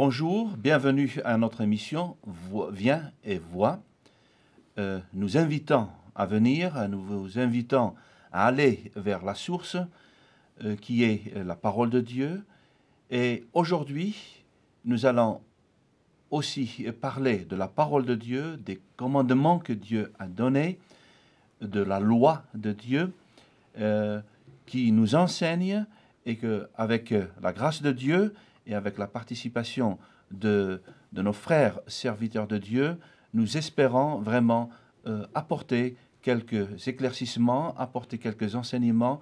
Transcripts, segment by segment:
Bonjour, bienvenue à notre émission Viens et vois. Nous invitons à venir, nous vous invitons à aller vers la source qui est la parole de Dieu. Et aujourd'hui, nous allons aussi parler de la parole de Dieu, des commandements que Dieu a donnés, de la loi de Dieu qui nous enseigne et qu'avec la grâce de Dieu et avec la participation de nos frères serviteurs de Dieu, nous espérons vraiment apporter quelques éclaircissements, apporter quelques enseignements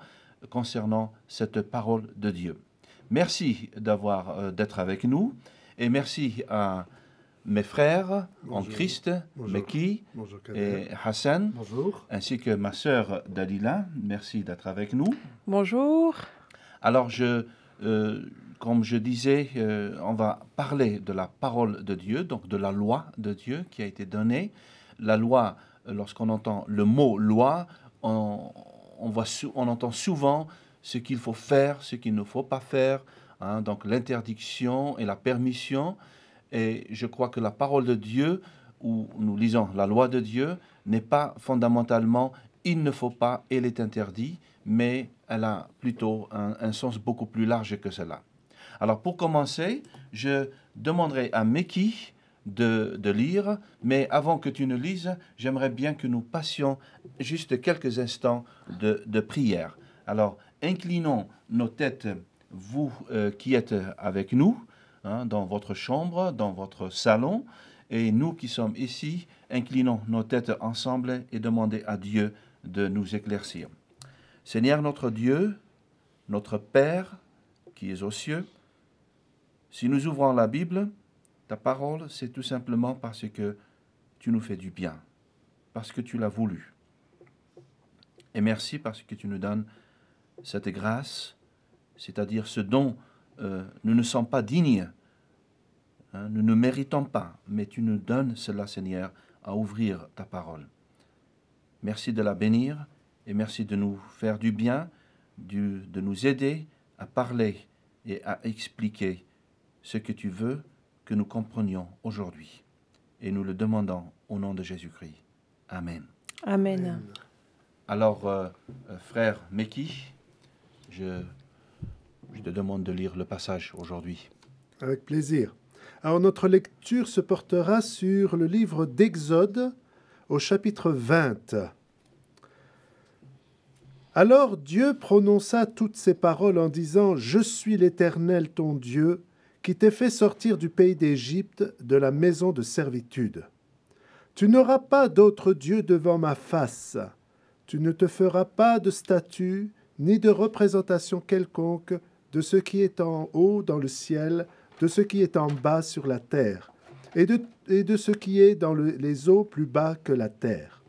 concernant cette parole de Dieu. Merci d'être avec nous et merci à mes frères en Christ, Meki et Hassan, ainsi que ma sœur Dalila. Merci d'être avec nous. Bonjour. Alors, comme je disais, on va parler de la parole de Dieu, donc de la loi de Dieu qui a été donnée. La loi, lorsqu'on entend le mot loi, on entend souvent ce qu'il faut faire, ce qu'il ne faut pas faire, hein, donc l'interdiction et la permission. Et je crois que la parole de Dieu, où nous lisons la loi de Dieu, n'est pas fondamentalement « il ne faut pas » elle est interdite, mais elle a plutôt un sens beaucoup plus large que cela. Alors pour commencer, je demanderai à Meki de lire, mais avant que tu ne lises, j'aimerais bien que nous passions juste quelques instants de prière. Alors inclinons nos têtes, vous qui êtes avec nous, hein, dans votre chambre, dans votre salon, et nous qui sommes ici, inclinons nos têtes ensemble et demandons à Dieu de nous éclaircir. Seigneur notre Dieu, notre Père qui est aux cieux, si nous ouvrons la Bible, ta parole, c'est tout simplement parce que tu nous fais du bien, parce que tu l'as voulu. Et merci parce que tu nous donnes cette grâce, c'est-à-dire ce dont nous ne sommes pas dignes, hein, nous ne méritons pas, mais tu nous donnes cela, Seigneur, à ouvrir ta parole. Merci de la bénir et merci de nous faire du bien, de nous aider à parler et à expliquer ce que tu veux que nous comprenions aujourd'hui. Et nous le demandons au nom de Jésus-Christ. Amen. Amen. Alors, frère Meki, je te demande de lire le passage aujourd'hui. Avec plaisir. Alors, notre lecture se portera sur le livre d'Exode, au chapitre 20. Alors Dieu prononça toutes ces paroles en disant « Je suis l'Éternel ton Dieu, qui t'ai fait sortir du pays d'Égypte, de la maison de servitude. Tu n'auras pas d'autre Dieu devant ma face. Tu ne te feras pas de statue, ni de représentation quelconque de ce qui est en haut dans le ciel, de ce qui est en bas sur la terre, et de ce qui est dans les eaux plus bas que la terre.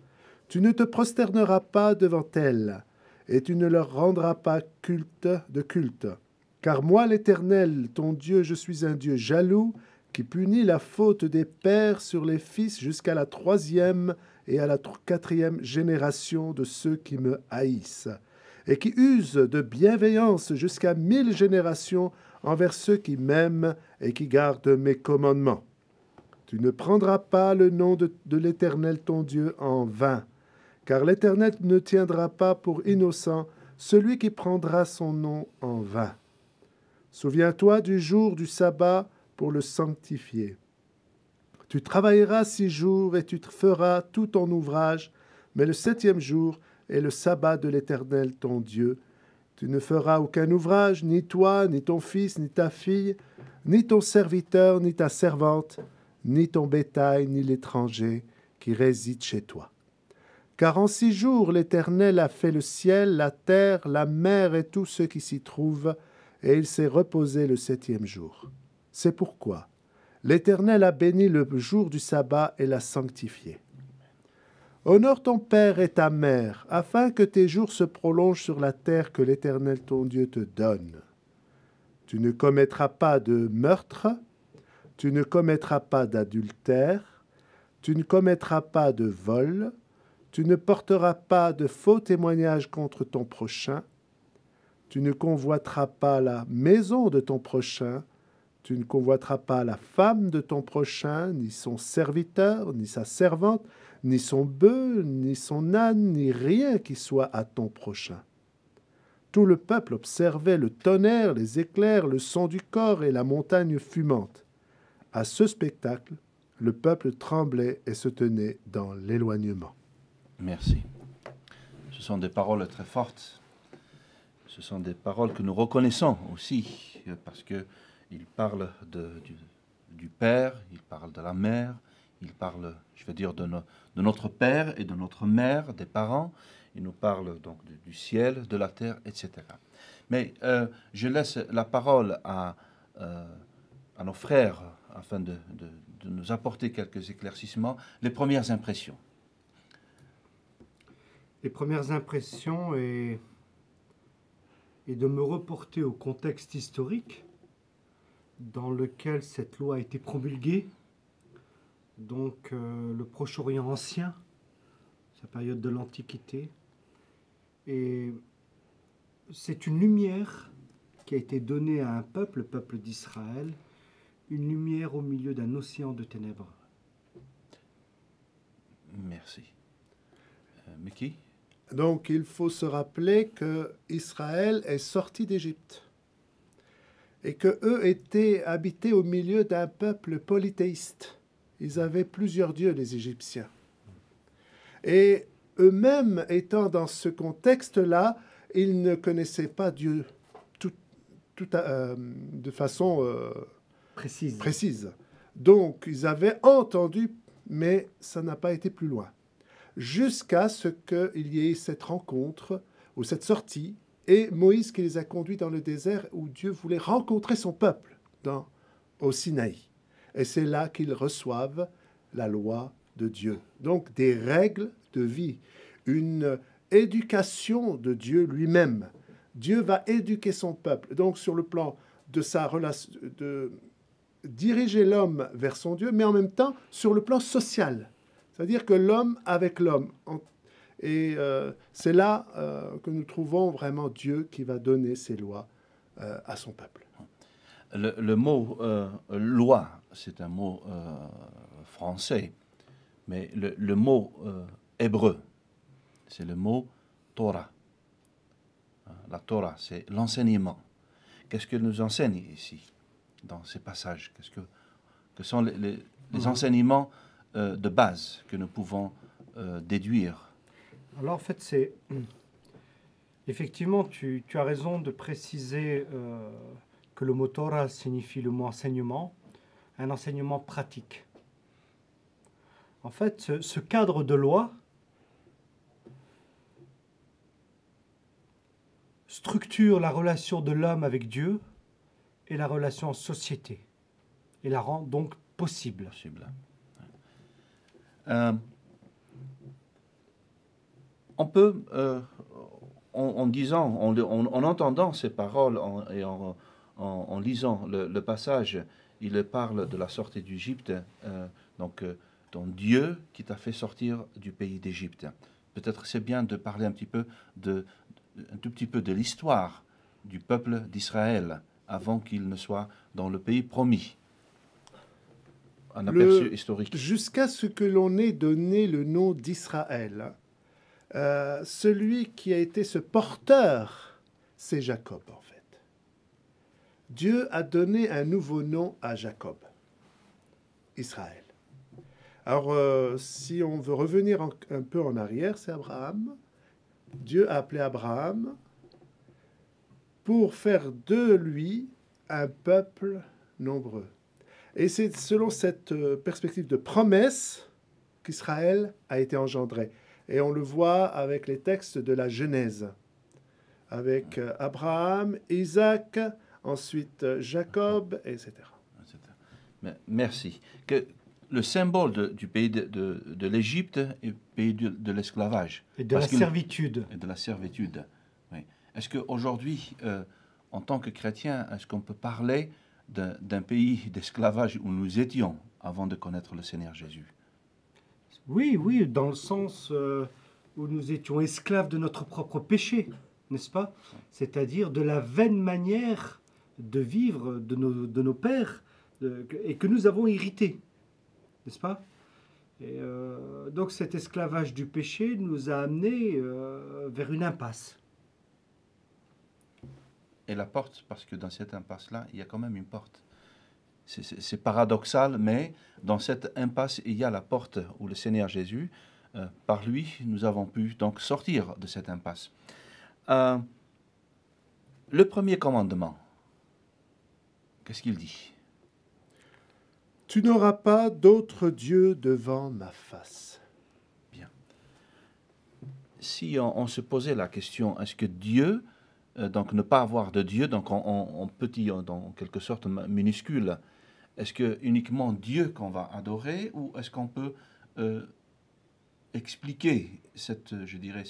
Tu ne te prosterneras pas devant elles, et tu ne leur rendras pas culte. Car moi, l'Éternel, ton Dieu, je suis un Dieu jaloux, qui punit la faute des pères sur les fils jusqu'à la 3e et à la 4e génération de ceux qui me haïssent, et qui use de bienveillance jusqu'à 1000 générations envers ceux qui m'aiment et qui gardent mes commandements. Tu ne prendras pas le nom de l'Éternel ton Dieu en vain, car l'Éternel ne tiendra pas pour innocent celui qui prendra son nom en vain. Souviens-toi du jour du sabbat pour le sanctifier. Tu travailleras 6 jours et tu feras tout ton ouvrage, mais le 7e jour est le sabbat de l'Éternel ton Dieu. Tu ne feras aucun ouvrage, ni toi, ni ton fils, ni ta fille, ni ton serviteur, ni ta servante, ni ton bétail, ni l'étranger qui réside chez toi. Car en 6 jours l'Éternel a fait le ciel, la terre, la mer et tout ce qui s'y trouve, et il s'est reposé le 7e jour. C'est pourquoi l'Éternel a béni le jour du sabbat et l'a sanctifié. Honore ton père et ta mère, afin que tes jours se prolongent sur la terre que l'Éternel ton Dieu te donne. Tu ne commettras pas de meurtre, tu ne commettras pas d'adultère, tu ne commettras pas de vol, tu ne porteras pas de faux témoignages contre ton prochain, tu ne convoiteras pas la maison de ton prochain, Tu ne convoiteras pas la femme de ton prochain, ni son serviteur, ni sa servante, ni son bœuf, ni son âne, ni rien qui soit à ton prochain. » Tout le peuple observait le tonnerre, les éclairs, le son du corps et la montagne fumante. À ce spectacle, le peuple tremblait et se tenait dans l'éloignement. Merci. Ce sont des paroles très fortes. Ce sont des paroles que nous reconnaissons aussi, parce qu'il parle du Père, il parle de la Mère, il parle, je veux dire, de notre Père et de notre Mère, des parents. Il nous parle donc du ciel, de la terre, etc. Mais je laisse la parole à nos frères afin de nous apporter quelques éclaircissements. Les premières impressions. Les premières impressions est de me reporter au contexte historique dans lequel cette loi a été promulguée, donc le Proche-Orient ancien, sa période de l'Antiquité. Et c'est une lumière qui a été donnée à un peuple, le peuple d'Israël, une lumière au milieu d'un océan de ténèbres. Merci. Mickey? Donc il faut se rappeler que Israël est sorti d'Égypte et qu'eux étaient habités au milieu d'un peuple polythéiste. Ils avaient plusieurs dieux, les Égyptiens. Et eux-mêmes étant dans ce contexte-là, ils ne connaissaient pas Dieu de façon précise. Donc, ils avaient entendu, mais ça n'a pas été plus loin. Jusqu'à ce qu'il y ait cette rencontre, ou cette sortie, et Moïse qui les a conduits dans le désert où Dieu voulait rencontrer son peuple, au Sinaï. Et c'est là qu'ils reçoivent la loi de Dieu. Donc, des règles de vie, une éducation de Dieu lui-même. Dieu va éduquer son peuple. Donc, sur le plan de sa relation, de diriger l'homme vers son Dieu, mais en même temps sur le plan social. C'est-à-dire que l'homme avec l'homme. Et c'est là que nous trouvons vraiment Dieu qui va donner ses lois à son peuple. Le mot loi, c'est un mot français, mais le mot hébreu, c'est le mot Torah. La Torah, c'est l'enseignement. Qu'est-ce que nous enseigne ici, dans ces passages? Que sont les enseignements de base que nous pouvons déduire? Alors en fait, c'est effectivement, tu as raison de préciser que le mot Torah signifie le mot enseignement, un enseignement pratique. En fait, ce cadre de loi structure la relation de l'homme avec Dieu et la relation en société, et la rend donc possible. On peut, en entendant ces paroles et en lisant le passage, il parle de la sortie d'Égypte, donc ton Dieu qui t'a fait sortir du pays d'Égypte. Peut-être c'est bien de parler un tout petit peu de l'histoire du peuple d'Israël avant qu'il ne soit dans le pays promis. Un aperçu historique. Jusqu'à ce que l'on ait donné le nom d'Israël, celui qui a été ce porteur, c'est Jacob en fait. Dieu a donné un nouveau nom à Jacob, Israël. Alors, si on veut revenir un peu en arrière, c'est Abraham. Dieu a appelé Abraham pour faire de lui un peuple nombreux. Et c'est selon cette perspective de promesse qu'Israël a été engendré. Et on le voit avec les textes de la Genèse, avec Abraham, Isaac, ensuite Jacob, etc. Merci. Le symbole du pays de l'Égypte est le pays de l'esclavage. Et de la servitude. Et de la servitude, oui. Est-ce qu'aujourd'hui, en tant que chrétien, est-ce qu'on peut parler d'un pays d'esclavage où nous étions avant de connaître le Seigneur Jésus? Oui, oui, dans le sens où nous étions esclaves de notre propre péché, n'est-ce pas? C'est-à-dire de la vaine manière de vivre de nos pères et que nous avons hérité, n'est-ce pas? Et donc cet esclavage du péché nous a amenés vers une impasse. Et la porte, parce que dans cette impasse-là, il y a quand même une porte. C'est paradoxal, mais dans cette impasse, il y a la porte où le Seigneur Jésus, par lui, nous avons pu donc sortir de cette impasse. Le premier commandement, qu'est-ce qu'il dit? Tu n'auras pas d'autre Dieu devant ma face. Bien. Si on se posait la question, est-ce que Dieu, donc ne pas avoir de Dieu, donc en petit, en quelque sorte minuscule, est-ce que uniquement Dieu qu'on va adorer, ou est-ce qu'on peut expliquer je dirais,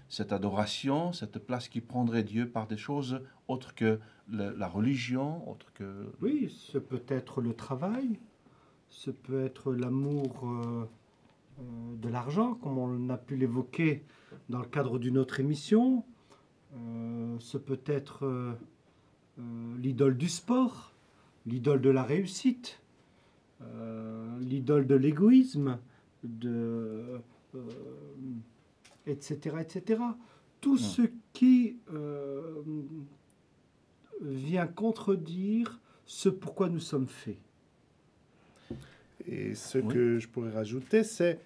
cette adoration, cette place qui prendrait Dieu par des choses autres que la religion, autres que... Oui, ce peut être le travail, ce peut être l'amour de l'argent, comme on a pu l'évoquer dans le cadre d'une autre émission. Ce peut être l'idole du sport, l'idole de la réussite, l'idole de l'égoïsme, etc., etc. Tout ce qui vient contredire ce pourquoi nous sommes faits. Et ce que je pourrais rajouter, c'est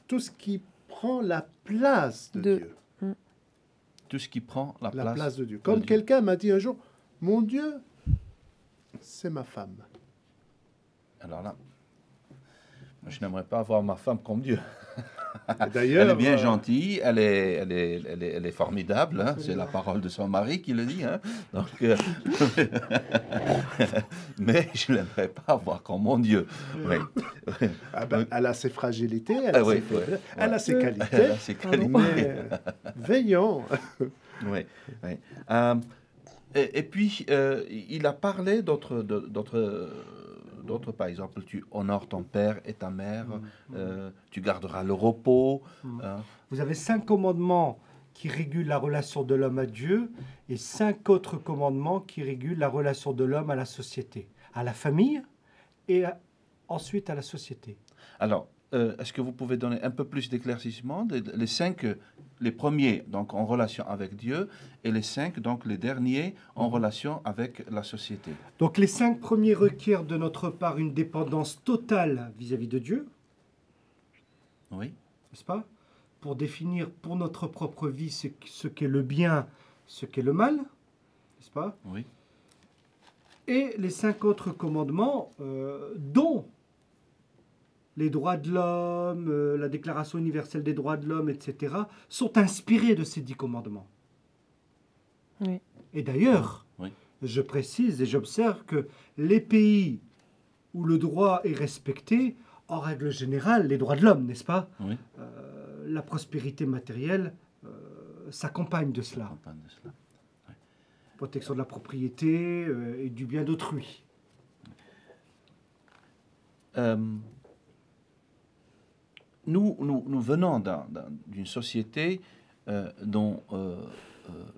tout ce qui prend la place de Dieu. Tout ce qui prend la place de Dieu. Comme quelqu'un m'a dit un jour, mon Dieu, c'est ma femme. Alors là, moi, je n'aimerais pas avoir ma femme comme Dieu. D'ailleurs, elle est bien gentille, elle est formidable, hein, c'est la parole de son mari qui le dit. Hein, donc, mais je ne l'aimerais pas avoir comme mon Dieu. Oui. Ah ben, elle a ses fragilités, elle a ses qualités. Elle a ses qualités. Mais veillons. Oui. Et puis, il a parlé d'autres, par exemple, tu honores ton père et ta mère, tu garderas le repos. Vous avez 5 commandements qui régulent la relation de l'homme à Dieu et 5 autres commandements qui régulent la relation de l'homme à la société, à la famille et ensuite à la société. Alors, est-ce que vous pouvez donner un peu plus d'éclaircissement? Les premiers, donc en relation avec Dieu, et les 5, donc les derniers, en relation avec la société. Donc les 5 premiers requièrent de notre part une dépendance totale vis-à-vis de Dieu. Oui. N'est-ce pas? Pour définir pour notre propre vie ce qu'est le bien, ce qu'est le mal. N'est-ce pas? Oui. Et les 5 autres commandements, dont les droits de l'homme, la Déclaration universelle des droits de l'homme, etc., sont inspirés de ces 10 commandements. Oui. Et d'ailleurs, je précise et j'observe que les pays où le droit est respecté, en règle générale, les droits de l'homme, n'est-ce pas? Oui. La prospérité matérielle s'accompagne de cela. Oui. Protection de la propriété et du bien d'autrui. Nous venons d'une société dont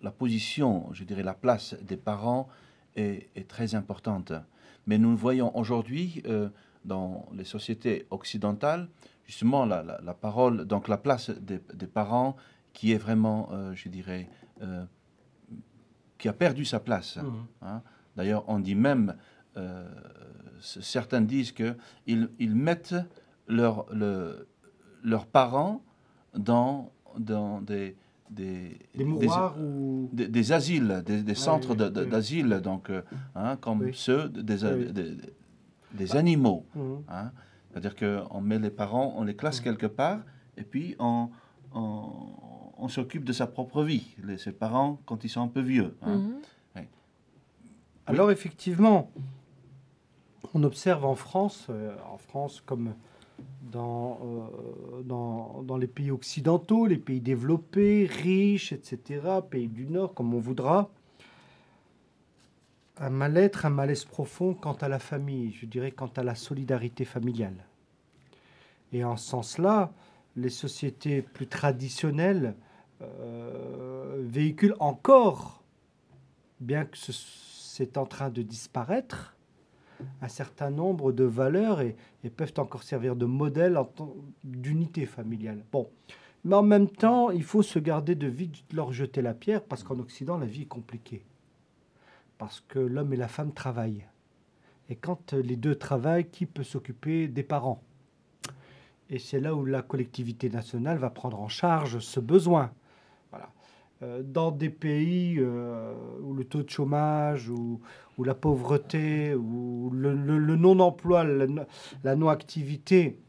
la position, je dirais la place des parents est très importante. Mais nous voyons aujourd'hui dans les sociétés occidentales, justement la parole, donc la place des parents qui est vraiment, je dirais, qui a perdu sa place. Hein. D'ailleurs, on dit même, certains disent qu'ils mettent leurs parents dans des mouroirs ou des asiles, des centres d'asile, donc comme ceux des animaux. Hein. C'est-à-dire qu'on met les parents, on les classe quelque part, et puis on s'occupe de sa propre vie, ses parents quand ils sont un peu vieux. Hein. Alors effectivement, on observe en France comme dans les pays occidentaux, les pays développés, riches, etc., pays du Nord, comme on voudra, un mal-être, un malaise profond quant à la famille, je dirais quant à la solidarité familiale. Et en ce sens-là, les sociétés plus traditionnelles véhiculent encore, bien que c'est en train de disparaître. Un certain nombre de valeurs et peuvent encore servir de modèle d'unité familiale. Bon, mais en même temps, il faut se garder de vite leur jeter la pierre parce qu'en Occident, la vie est compliquée. Parce que l'homme et la femme travaillent. Et quand les deux travaillent, qui peut s'occuper des parents? Et c'est là où la collectivité nationale va prendre en charge ce besoin. Voilà. Dans des pays où le taux de chômage, où la pauvreté, où le non-emploi, la non-activité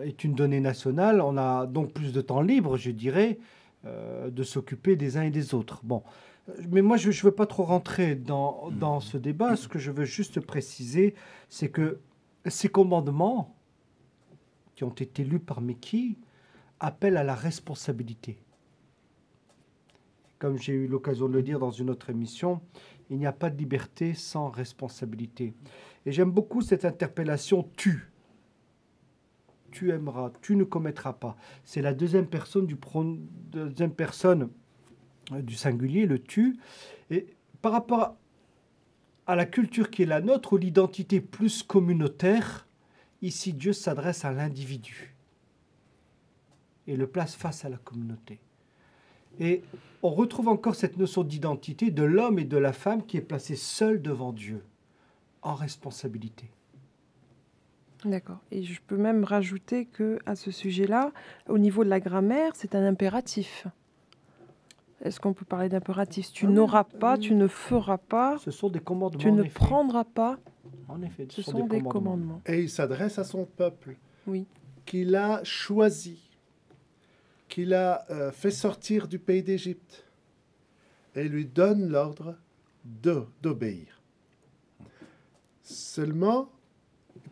est une donnée nationale, on a donc plus de temps libre, je dirais, de s'occuper des uns et des autres. Bon. Mais moi, je ne veux pas trop rentrer dans ce débat. Ce que je veux juste préciser, c'est que ces commandements qui ont été lus par Mekhi appellent à la responsabilité. Comme j'ai eu l'occasion de le dire dans une autre émission, il n'y a pas de liberté sans responsabilité. Et j'aime beaucoup cette interpellation « tu ». Tu aimeras, tu ne commettras pas. C'est la deuxième personne du singulier, le « tu ». Et par rapport à la culture qui est la nôtre, ou l'identité plus communautaire, ici Dieu s'adresse à l'individu et le place face à la communauté. Et on retrouve encore cette notion d'identité de l'homme et de la femme qui est placée seul devant Dieu, en responsabilité. D'accord. Et je peux même rajouter qu'à ce sujet-là, au niveau de la grammaire, c'est un impératif. Est-ce qu'on peut parler d'impératif? Tu n'auras pas, tu ne feras pas, Ce sont des commandements. tu ne prendras pas. En effet, Ce sont des commandements. Et il s'adresse à son peuple, Oui. qu'il a choisi, qu'il a fait sortir du pays d'Égypte, et il lui donne l'ordre d'obéir. Seulement,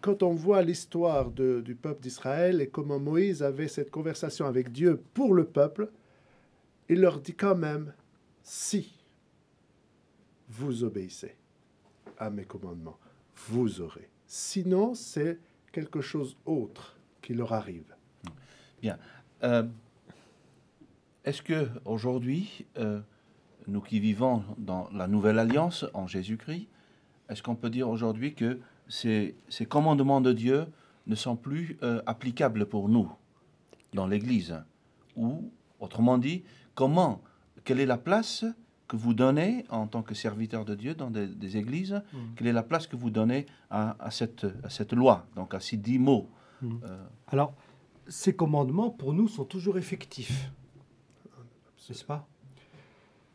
quand on voit l'histoire du peuple d'Israël et comment Moïse avait cette conversation avec Dieu pour le peuple, il leur dit quand même, si vous obéissez à mes commandements, vous aurez. Sinon, c'est quelque chose d'autre qui leur arrive. Bien. Est-ce que aujourd'hui, nous qui vivons dans la nouvelle alliance en Jésus-Christ, est-ce qu'on peut dire aujourd'hui que ces commandements de Dieu ne sont plus applicables pour nous dans l'Église? Ou, autrement dit, quelle est la place que vous donnez en tant que serviteur de Dieu dans des églises? Quelle est la place que vous donnez à cette loi, donc à ces 10 mots? Alors, ces commandements, pour nous, sont toujours effectifs. N'est-ce pas?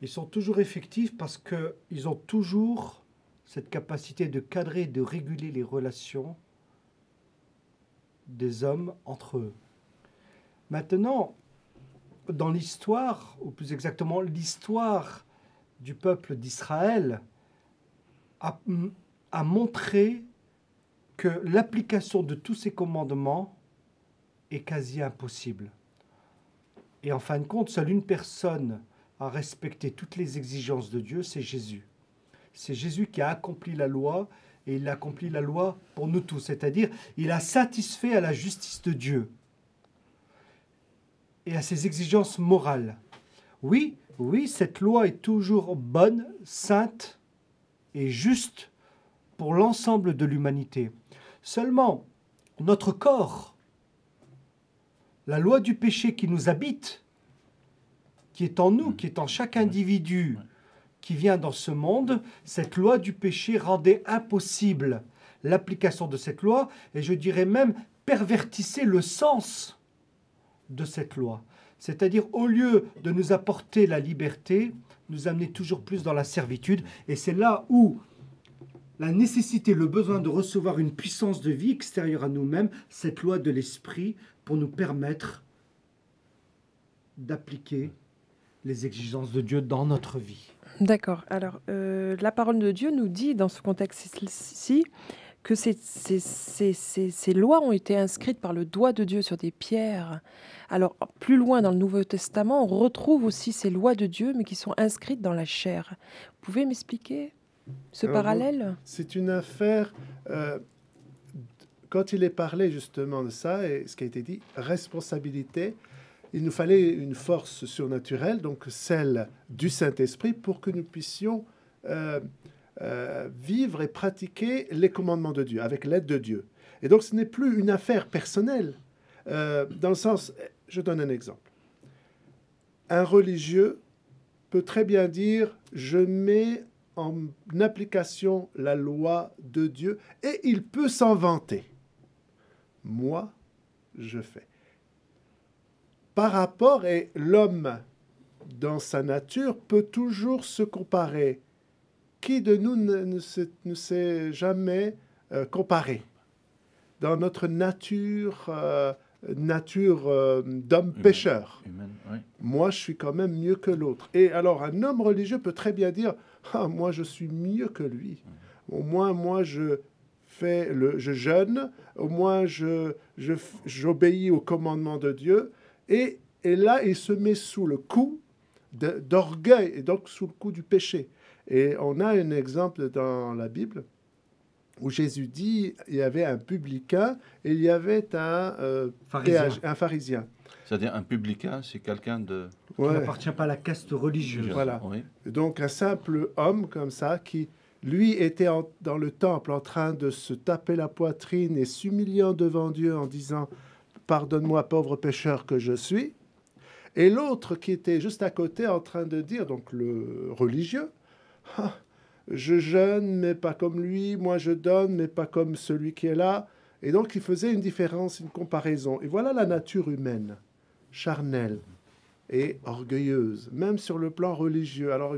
Ils sont toujours effectifs parce qu'ils ont toujours cette capacité de cadrer, de réguler les relations des hommes entre eux. Maintenant, dans l'histoire, ou plus exactement l'histoire du peuple d'Israël, a montré que l'application de tous ces commandements est quasi impossible. Et en fin de compte, seule une personne a respecté toutes les exigences de Dieu, c'est Jésus. C'est Jésus qui a accompli la loi, et il a accompli la loi pour nous tous, c'est-à-dire il a satisfait à la justice de Dieu et à ses exigences morales. Oui, cette loi est toujours bonne, sainte et juste pour l'ensemble de l'humanité. Seulement, notre corps, la loi du péché qui nous habite, qui est en nous, qui est en chaque individu qui vient dans ce monde, cette loi du péché rendait impossible l'application de cette loi, et je dirais même pervertissait le sens de cette loi. C'est-à-dire, au lieu de nous apporter la liberté, nous amener toujours plus dans la servitude, et c'est là où la nécessité, le besoin de recevoir une puissance de vie extérieure à nous-mêmes, cette loi de l'esprit, pour nous permettre d'appliquer les exigences de Dieu dans notre vie. D'accord. Alors, la parole de Dieu nous dit, dans ce contexte-ci, que ces lois ont été inscrites par le doigt de Dieu sur des pierres. Alors, plus loin dans le Nouveau Testament, on retrouve aussi ces lois de Dieu, mais qui sont inscrites dans la chair. Vous pouvez m'expliquer ce parallèle? C'est une affaire... quand il est parlé justement de ça, et ce qui a été dit, responsabilité, il nous fallait une force surnaturelle, donc celle du Saint-Esprit, pour que nous puissions vivre et pratiquer les commandements de Dieu, avec l'aide de Dieu. Et donc, ce n'est plus une affaire personnelle, dans le sens, je donne un exemple. Un religieux peut très bien dire, je mets en application la loi de Dieu, et il peut s'en vanter. Moi, je fais. Par rapport, et l'homme, dans sa nature, peut toujours se comparer. Qui de nous ne s'est jamais comparé? Dans notre nature, d'homme pécheur. Oui. Moi, je suis quand même mieux que l'autre. Et alors, un homme religieux peut très bien dire, ah, moi, je suis mieux que lui. Au moins, moi, je jeûne. Au moins, j'obéis au commandement de Dieu. Et là, il se met sous le coup d'orgueil, et donc sous le coup du péché. Et on a un exemple dans la Bible où Jésus dit, il y avait un publicain et il y avait un pharisien. C'est-à-dire un publicain, c'est quelqu'un de... Qui n'appartient pas à la caste religieuse. Voilà. Oui. Donc un simple homme comme ça qui, lui, était dans le temple en train de se taper la poitrine et s'humiliant devant Dieu en disant « Pardonne-moi, pauvre pécheur que je suis ». Et l'autre qui était juste à côté en train de dire, donc le religieux, ah, je jeûne, mais pas comme lui, moi je donne, mais pas comme celui qui est là. Et donc il faisait une différence, une comparaison. Et voilà la nature humaine, charnelle et orgueilleuse, même sur le plan religieux. Alors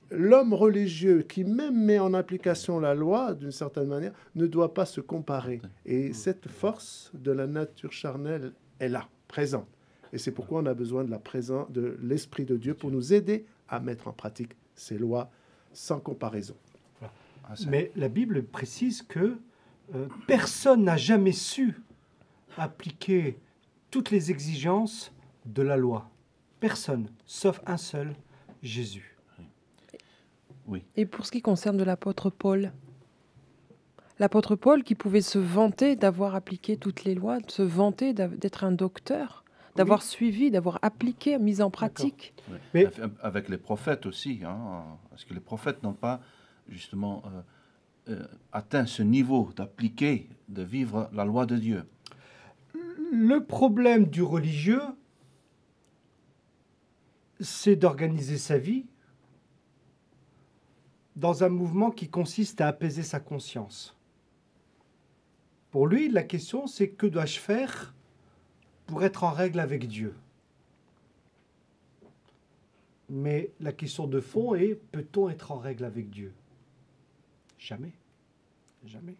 l'homme religieux qui même met en application la loi, d'une certaine manière, ne doit pas se comparer. Et cette force de la nature charnelle est là, présente. Et c'est pourquoi on a besoin de l'Esprit de Dieu pour nous aider à mettre en pratique ces lois sans comparaison. Voilà. Mais la Bible précise que personne n'a jamais su appliquer toutes les exigences de la loi. Personne, sauf un seul, Jésus. Oui. Et pour ce qui concerne de l'apôtre Paul qui pouvait se vanter d'avoir appliqué toutes les lois, se vanter d'être un docteur, d'avoir suivi, d'avoir appliqué, mis en pratique. Oui. Mais avec les prophètes aussi, parce que les prophètes n'ont pas justement atteint ce niveau d'appliquer, de vivre la loi de Dieu. Le problème du religieux, c'est d'organiser sa vie dans un mouvement qui consiste à apaiser sa conscience. Pour lui, la question, c'est que dois-je faire pour être en règle avec Dieu? Mais la question de fond est, peut-on être en règle avec Dieu? Jamais. Jamais.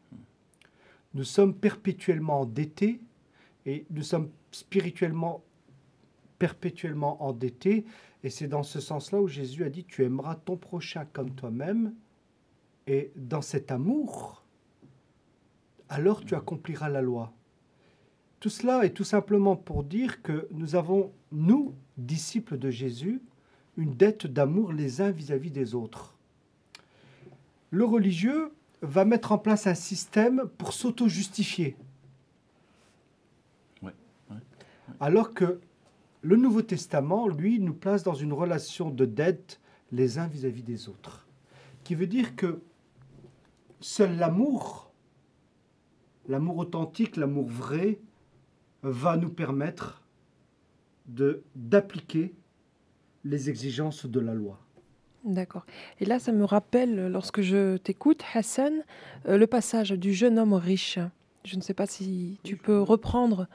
Nous sommes perpétuellement endettés et nous sommes spirituellement perpétuellement endettés. Et c'est dans ce sens-là où Jésus a dit, tu aimeras ton prochain comme toi-même. Et dans cet amour, alors tu accompliras la loi. Tout cela est tout simplement pour dire que nous avons, nous, disciples de Jésus, une dette d'amour les uns vis-à-vis des autres. Le religieux va mettre en place un système pour s'auto-justifier. Ouais. Alors que le Nouveau Testament, lui, nous place dans une relation de dette les uns vis-à-vis des autres. Qui veut dire que seul l'amour authentique, l'amour vrai, va nous permettre d'appliquer les exigences de la loi. D'accord. Et là, ça me rappelle, lorsque je t'écoute, Hassan, le passage du jeune homme riche. Je ne sais pas si tu peux reprendre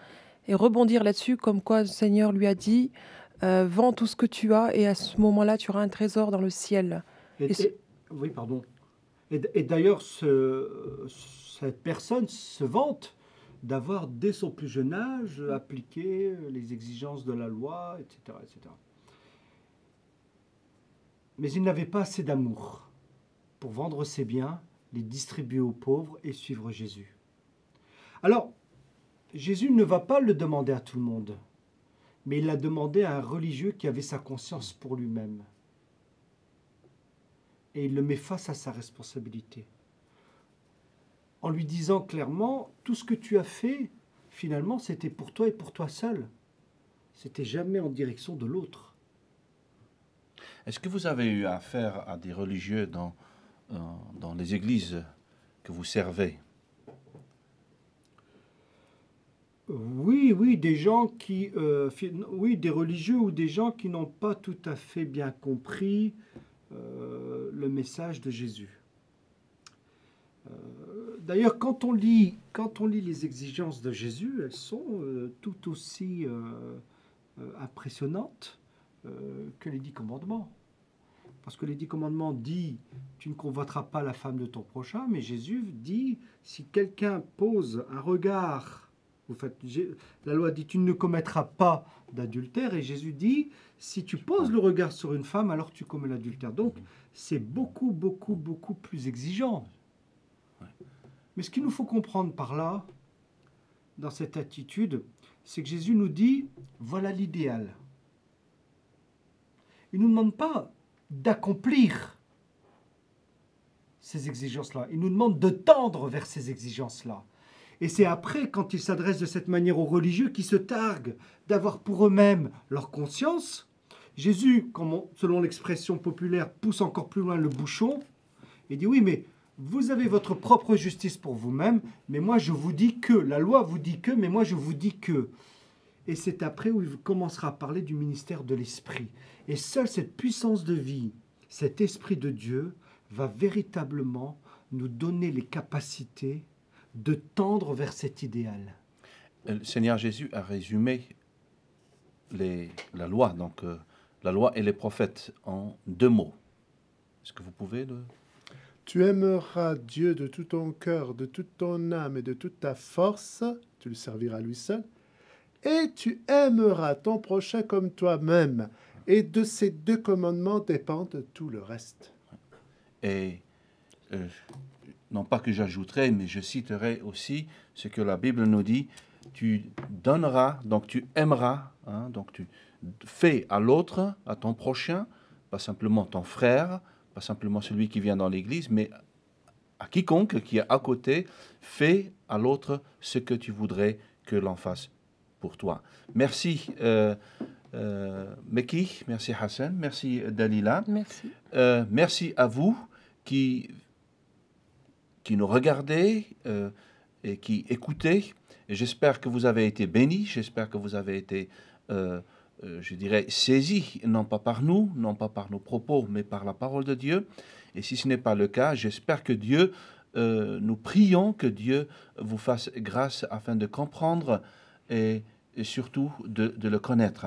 et rebondir là-dessus, comme quoi le Seigneur lui a dit vends tout ce que tu as et à ce moment-là, tu auras un trésor dans le ciel. Oui, pardon. Et d'ailleurs, cette personne se vante d'avoir, dès son plus jeune âge, appliqué les exigences de la loi, etc., etc. Mais il n'avait pas assez d'amour pour vendre ses biens, les distribuer aux pauvres et suivre Jésus. Alors, Jésus ne va pas le demander à tout le monde, mais il l'a demandé à un religieux qui avait sa conscience pour lui-même. Et il le met face à sa responsabilité. En lui disant clairement, tout ce que tu as fait, finalement, c'était pour toi et pour toi seul. C'était jamais en direction de l'autre. Est-ce que vous avez eu affaire à des religieux dans les églises que vous servez? Oui, des gens qui, oui, des religieux ou des gens qui n'ont pas tout à fait bien compris le message de Jésus. D'ailleurs, quand on lit les exigences de Jésus, elles sont tout aussi impressionnantes que les 10 commandements. Parce que les 10 commandements disent « tu ne convoiteras pas la femme de ton prochain », mais Jésus dit « si quelqu'un pose un regard », la loi dit « tu ne commettras pas d'adultère », et Jésus dit « si tu poses le regard sur une femme, alors tu commets l'adultère ». Donc, c'est beaucoup plus exigeant. Mais ce qu'il nous faut comprendre par là, dans cette attitude, c'est que Jésus nous dit « voilà l'idéal ». Il ne nous demande pas d'accomplir ces exigences-là. Il nous demande de tendre vers ces exigences-là. Et c'est après, quand il s'adresse de cette manière aux religieux qui se targuent d'avoir pour eux-mêmes leur conscience, Jésus, selon l'expression populaire, pousse encore plus loin le bouchon et dit « oui, mais vous avez votre propre justice pour vous-même, mais moi je vous dis que, la loi vous dit que, mais moi je vous dis que. » Et c'est après où il commencera à parler du ministère de l'Esprit. Et seule cette puissance de vie, cet Esprit de Dieu, va véritablement nous donner les capacités de tendre vers cet idéal. Le Seigneur Jésus a résumé la loi, donc la loi et les prophètes en 2 mots. Est-ce que vous pouvez le... Tu aimeras Dieu de tout ton cœur, de toute ton âme et de toute ta force, tu le serviras lui seul, et tu aimeras ton prochain comme toi-même. Et de ces 2 commandements dépendent tout le reste. Et non pas que j'ajouterai, mais je citerai aussi ce que la Bible nous dit. Tu donneras, donc tu aimeras, hein, donc tu fais à l'autre, à ton prochain, pas simplement ton frère, pas simplement celui qui vient dans l'église, mais à quiconque qui est à côté, fais à l'autre ce que tu voudrais que l'on fasse pour toi. Merci Meki, merci Hassan, merci Dalila. Merci. Merci à vous qui nous regardez et qui écoutez. J'espère que vous avez été bénis, j'espère que vous avez été, je dirais, saisis, non pas par nous, non pas par nos propos, mais par la parole de Dieu. Et si ce n'est pas le cas, j'espère que Dieu, nous prions que Dieu vous fasse grâce afin de comprendre et surtout de le connaître.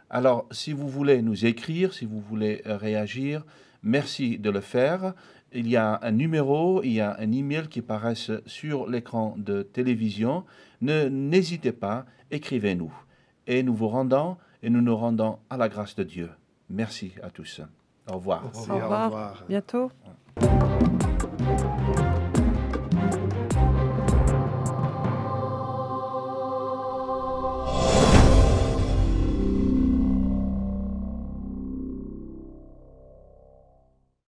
Alors, si vous voulez nous écrire, si vous voulez réagir, merci de le faire. Il y a un numéro, il y a un email qui paraissent sur l'écran de télévision. N'hésitez pas, écrivez-nous. Et nous nous rendons à la grâce de Dieu. Merci à tous. Au revoir. Au revoir. Bientôt.